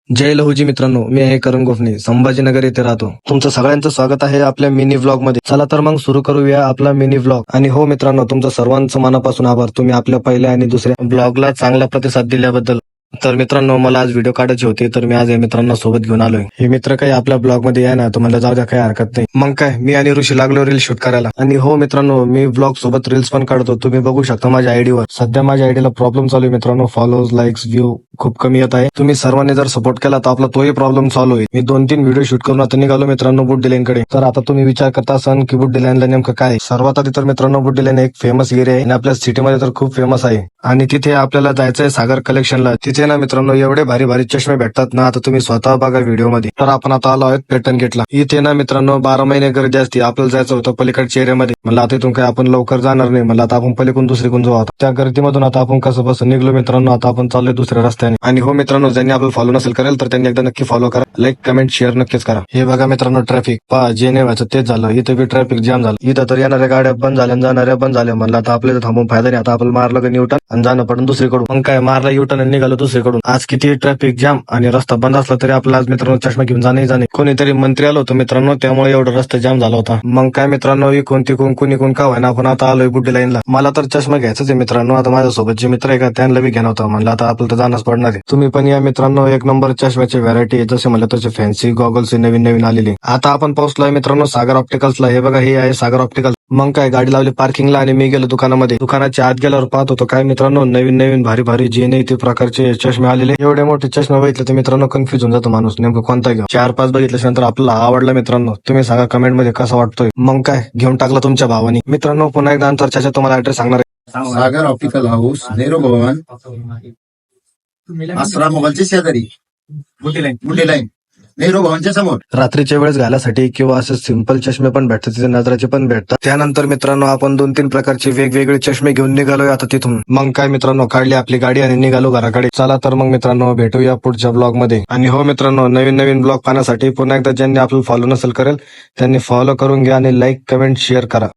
जय लहुजी मित्रांनो, मी आहे करण गोफणे, संभाजीनगर येथे राहतो. तुमचं सगळ्यांचं स्वागत आहे आपल्या मिनी व्लॉग मध्ये. चला तर मग सुरू करूया आपला मिनी व्लॉग. आणि हो मित्रांनो, तुमचं सर्वांचं मनापासून आभार, तुम्ही आपल्या पहिल्या आणि दुसऱ्या ब्लॉगला चांगला प्रतिसाद दिल्याबद्दल. तर मित्रांनो, मला आज व्हिडिओ काढायचे होते, तर मी आज या मित्रांना सोबत घेऊन आलोय. हे मित्र काही आपल्या ब्लॉग मध्ये आहे ना, तर मला जाऊ द्या, काही हरकत नाही. मग काय, मी आणि ऋषी लागलो रील शूट करायला. आणि हो मित्रांनो, मी ब्लॉग सोबत रील्स पण काढतो, तुम्ही बघू शकता माझ्या आयडीवर. सध्या माझ्या आयडीला प्रॉब्लेम चालू आहे मित्रांनो, फॉलोज, लाईक्स, व्ह्यू खूप कमी येत आहे. तुम्ही सर्वांनी जर सपोर्ट केला तर आपला तोही प्रॉब्लेम सॉल्व्ह होईल. मी 2-3 व्हिडिओ शूट करून आता निघालो मित्रांनो बुड्डी लाईन कडे. तर आता तुम्ही विचार करता असाल की बुड्डी लाईनला नेमकं काय? सर्वात आधी तर मित्रांनो, बुड्डी लाईन एक फेमस एरिया आहे आणि आपल्या सिटीमध्ये तर खूप फेमस आहे. आणि तिथे आपल्याला जायचंय सागर कलेक्शनला. तिथे ना मित्रांनो एवढे भारी भारी चष्मे भेटतात ना, आता तुम्ही स्वतः बघा व्हिडिओ मध्ये. तर आपण आता आलो आहोत पॅटर्न गेटला. इथे ना मित्रांनो 12 महिने गर्दी असते. आपल्याला जायचं होतं पलीकडच्या एरियामध्ये. म्हणलं आता इथून काय आपण लवकर जाणार नाही, म्हणलं आता आपण पलीकडून दुसरीकडून जाऊ. आता त्या गर्दीमधून आता आपण कसं बस निघलो मित्रांनो. आता आपण चाललोय दुसऱ्या रस्त्याने. आणि हो मित्रांनो, ज्यांनी आपलं फॉलो नसेल करेल तर त्यांनी एकदा नक्की फॉलो करा, लाईक, कमेंट, शेअर नक्कीच करा. हे बघा मित्रांनो, ट्रॅफिक पहा, जे नाही व्हायचं तेच झालं. इथे बी ट्रॅफिक जाम झालं. इथं तर येणाऱ्या गाड्या बंद झाल्या, जाणाऱ्या बंद झाल्या. म्हणलं आता आपल्याला थांबून फायदा नाही. आता आपण मारलं का न्यूटन आणि जाणं पडून दुसरीकडून. मग काय, मारला युटर्न आणि निघालो दुसरीकडून. आज किती ट्रॅफिक जाम आणि रस्ता बंद असला तरी आपला आज मित्रांनो चष्मा घेऊन जाणे. कोणीतरी मंत्री आलो होतो मित्रांनो, त्यामुळे एवढा रस्ता जाम झाला होता. मग काय मित्रांनो, इकून तिकून कुणी का व्हायना आपण आता आलोय बुड्डी लाईनला. मला तर चष्मा घ्यायचाच आहे मित्रांनो. आता माझ्यासोबत जे मित्र आहे का त्यांना बी घेणं होतं. म्हणलं आता आपलं तर जाणंच पडणार आहे. तुम्ही पण या मित्रांनो, एक नंबर चष्म्याची व्हरायटी जसे म्हणलं तसे फॅन्सी गॉगल्स नवीन नवीन आलेले. आता आपण पोहोचलोय मित्रांनो सागर ऑप्टिकल्सला. हे बघा, हे आहे सागर ऑप्टिकल्स. मग काय, गाडी लावली पार्किंगला आणि मी गेलो दुकानामध्ये. दुकानाच्या आत गेल्यावर पाहत होतो काय मित्रांनो, नवीन नवीन भारी भारी जे नाही ते प्रकारचे चष्मे आलेले. एवढे मोठे चष्मे बघितले तर मित्रांनो कन्फ्युज होऊन जातो माणूस, नेमकं कोणता घ्या. 4-5 बघितल्याच्या नंतर आपल्याला आवडला मित्रांनो. तुम्ही सांगा कमेंट मध्ये कसा वाटतोय. मग काय, घेऊन टाकला तुमच्या भावानी. मित्रांनो पुन्हा एकदा अंतरच्या तुम्हाला ऍड्रेस सांगणार आहे. सागर ऑप्टिकल हाऊस, नेहरू भवन, आसरा मोबाईलच्या शेजारी, बुड्डी लाईन, नेहरू भवनच्या समोर. रात्रीच्या वेळेस घालायसाठी किंवा असे सिंपल चष्मे पण भेटतात तिथे, नजराचे पण भेटतात. त्यानंतर मित्रांनो आपण 2-3 प्रकारचे वेगवेगळे चष्मे घेऊन निघालोय आता तिथून. मग काय मित्रांनो, काढली आपली गाडी आणि निघालो घराकडे. चला तर मग मित्रांनो, भेटूया पुढच्या ब्लॉग मध्ये. आणि हो मित्रांनो, नवीन नवीन ब्लॉग पाहण्यासाठी पुन्हा एकदा ज्यांनी आपलं फॉलो नसेल करेल त्यांनी फॉलो करून घ्या आणि लाईक, कमेंट, शेअर करा.